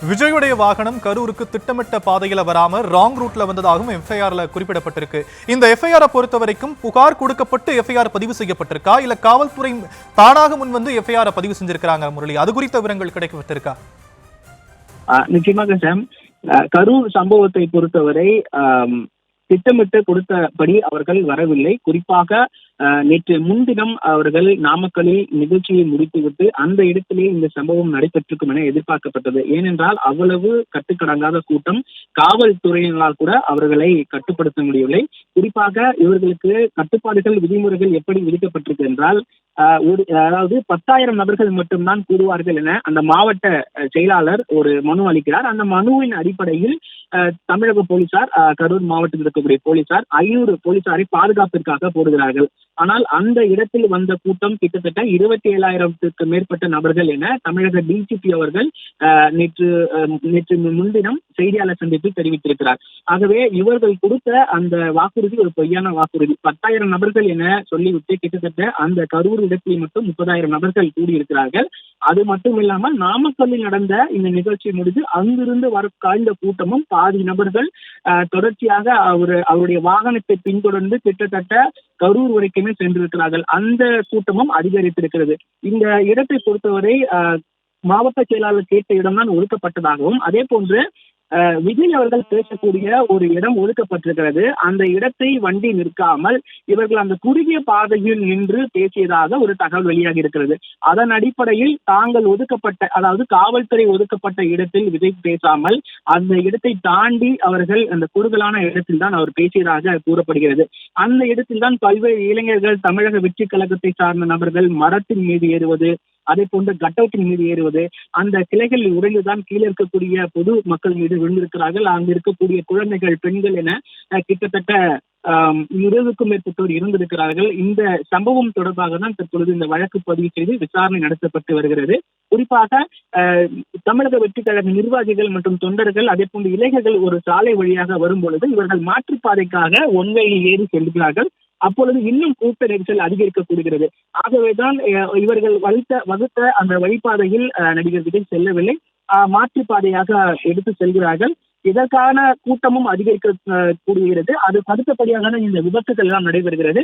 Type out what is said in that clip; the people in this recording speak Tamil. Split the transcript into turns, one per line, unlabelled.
விஜயுடைய வாகனம் கரூருக்கு திட்டமிட்ட பாதையில வராம ராங் ரூட்ல வந்ததாகவும் எஃப்ஐஆர்ல குறிப்பிடப்பட்டிருக்கு. இந்த எஃப்ஐஆரை பொறுத்த வரைக்கும் புகார் கொடுக்கப்பட்டு எஃப்ஐஆர் பதிவு செய்யப்பட்டிருக்கா, இல்ல காவல்துறை தானாக முன் வந்து எஃப்ஐஆர் பதிவு செஞ்சிருக்காங்க முரளி? அது குறித்த விவரங்கள் கிடைக்கப்பட்டிருக்கா?
நிச்சயமாக சாம், கரூர் சம்பவத்தை பொறுத்தவரை திட்டமிட்டு கொடுத்தபடி அவர்கள் வரவில்லை. குறிப்பாக நேற்று முன்தினம் அவர்கள் நாமக்கலில் நிகழ்ச்சியை முடித்துவிட்டு அந்த இடத்திலே இந்த சம்பவம் நடைபெற்றிருக்கும் என எதிர்பார்க்கப்பட்டது. ஏனென்றால் அவ்வளவு கட்டுக்கடங்காத கூட்டம், காவல்துறையினரால் கூட அவர்களை கட்டுப்படுத்த முடியவில்லை. குறிப்பாக இவர்களுக்கு கட்டுப்பாடுகள் விதிமுறைகள் எப்படி விதிக்கப்பட்டிருக்கு என்றால், அதாவது 10,000 நபர்கள் மட்டும்தான் கூடுவார்கள் என அந்த மாவட்ட செயலாளர் ஒரு மனு அளிக்கிறார். அந்த மனுவின் அடிப்படையில் தமிழக போலீசார், கரூர் மாவட்டத்தில் இருக்கக்கூடிய போலீசார் 500 போலீசாரை பாதுகாப்பிற்காக போடுகிறார்கள். ஆனால் அந்த இடத்தில் வந்த கூட்டம் கிட்டத்தட்ட 27,000க்கு மேற்பட்ட நபர்கள் என தமிழக டிஜிபி அவர்கள் நேற்று முன்தினம் செய்தியாளர் சந்திப்பில் தெரிவித்திருக்கிறார். ஆகவே இவர்கள் கொடுத்த அந்த வாக்குறுதி ஒரு பொய்யான வாக்குறுதி. 10,000 நபர்கள் என சொல்லிவிட்டு கிட்டத்தட்ட அந்த கரூர் இடத்தில் மட்டும் 30,000 நபர்கள் கூடியிருக்கிறார்கள். அது மட்டும் இல்லாமல் நாமக்கல்லில் நடந்த இந்த நிகழ்ச்சி முடிந்து அங்கிருந்து வர காய்ந்த கூட்டமும் பாதி நபர்கள் தொடர்ச்சியாக அவருடைய வாகனத்தை பின்தொடர்ந்து கிட்டத்தட்ட கரூர் வரைக்குமே சென்றிருக்கிறார்கள். அந்த கூட்டமும் அதிகரித்திருக்கிறது. இந்த இடத்தை பொறுத்தவரை மாவட்ட செயலாளர் கேட்ட இடம்தான் ஒதுக்கப்பட்டதாகவும், அதே போன்று விஜய் அவர்கள் பேசக்கூடிய ஒரு இடம் ஒதுக்கப்பட்டிருக்கிறது. அந்த இடத்தை வண்டி நிற்காமல் இவர்கள் அந்த குறுகிய பாதையில் நின்று பேசியதாக ஒரு தகவல் வெளியாகி இருக்கிறது. அதன் அடிப்படையில் தாங்கள் ஒதுக்கப்பட்ட, அதாவது காவல்துறை ஒதுக்கப்பட்ட இடத்தில் விஜய் பேசாமல் அந்த இடத்தை தாண்டி அவர்கள் அந்த குறுகலான இடத்தில் தான் அவர் பேசியதாக கூறப்படுகிறது. அந்த இடத்தில் தான் பல்வேறு இளைஞர்கள், தமிழக வெற்றி கழகத்தை சார்ந்த நபர்கள் மரத்தின் மீது ஏறுவது, அதே போன்று கட்டவுட்டின் மீது ஏறுவது, அந்த கிளைகள் உடைந்துதான் கீழே இருக்கக்கூடிய பொது மக்கள் மீது விழுந்திருக்கிறார்கள். அங்கு இருக்கக்கூடிய குழந்தைகள், பெண்கள் என கிட்டத்தட்ட 20க்கும் மேற்பட்டோர் இருந்திருக்கிறார்கள். இந்த சம்பவம் தொடர்பாக தான் தற்பொழுது இந்த வழக்கு பதிவு செய்து விசாரணை நடத்தப்பட்டு வருகிறது. குறிப்பாக தமிழக வெற்றி கழக நிர்வாகிகள் மற்றும் தொண்டர்கள், அதே போன்று இளைஞர்கள் ஒரு சாலை வழியாக வரும் பொழுது இவர்கள் மாற்றுப்பாதைக்காக ஒன்வேயில் ஏறி செல்கிறார்கள். அப்பொழுது இன்னும் கூட்ட நெரிசல் அதிகரிக்கப்படுகிறது. ஆகவேதான் இவர்கள் வகுத்த அந்த வழிபாதையில் நடிகர் விஜய் செல்லவில்லை, மாற்றுப்பாதையாக எடுத்து செல்கிறார்கள். இதற்கான கூட்டமும் அதிகரிக்க கூடுகிறது. அது அடுத்தபடியாக இந்த விபத்துகள் எல்லாம் நடைபெறுகிறது.